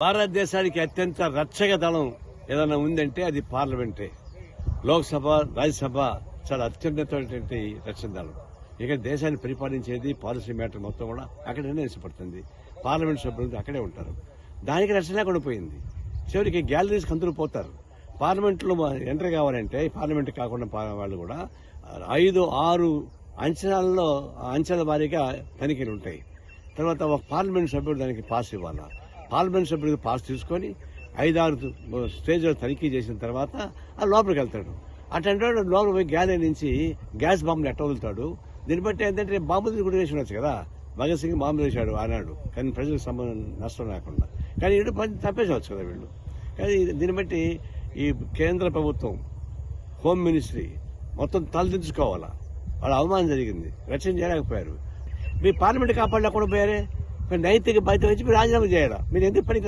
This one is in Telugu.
భారతదేశానికి అత్యంత రక్షక దళం ఏదైనా ఉందంటే అది పార్లమెంటే. లోక్సభ, రాజ్యసభ చాలా అత్యున్నతమైనటువంటి రక్షణ దళం. ఇక దేశాన్ని పరిపాలించేది పాలసీ మ్యాటర్ మొత్తం కూడా అక్కడ నిర్ణయించబడుతుంది. పార్లమెంట్ సభ్యులు అక్కడే ఉంటారు. దానికి రక్షణ లేకుండా పోయింది. చివరికి గ్యాలరీస్కి అందరూ పోతారు. పార్లమెంట్లో ఎంటర్ కావాలంటే పార్లమెంట్ కాకుండా వాళ్ళు కూడా 5-6 అంచనాల్లో అంచెల వారీగా తనిఖీలు ఉంటాయి. తర్వాత ఒక పార్లమెంట్ సభ్యుడు దానికి పాస్ ఇవ్వాలి. పార్లమెంట్ సభ్యుడికి పాస్ తీసుకొని 5-6 స్టేజ్లో తనిఖీ చేసిన తర్వాత ఆ లోపలికి వెళ్తాడు. అట్లాంటి లోపల పోయి గ్యాలరీ నుంచి గ్యాస్ బాంబులు ఎట్ట వదులుతాడు. దీన్ని బట్టి ఏంటంటే బాంబులు కూడా వేసి ఉండొచ్చు కదా. భగత్ సింగ్ బాంబులు వేశాడు ఆనాడు, కానీ ప్రజలకు సంబంధం నష్టం లేకుండా. కానీ వీళ్ళు తప్పేసవచ్చు కదా వీళ్ళు. కానీ దీన్ని బట్టి ఈ కేంద్ర ప్రభుత్వం, హోమ్ మినిస్ట్రీ మొత్తం తలదించుకోవాలా. వాళ్ళ అవమానం జరిగింది, రక్షణ చేయలేకపోయారు. మీ పార్లమెంట్ కాపాడలేకుండా పోయారే. నైతిక బాధ్యత వచ్చి మీరు రాజీనామా చేయాలా. మీరు ఎందుకు పనికి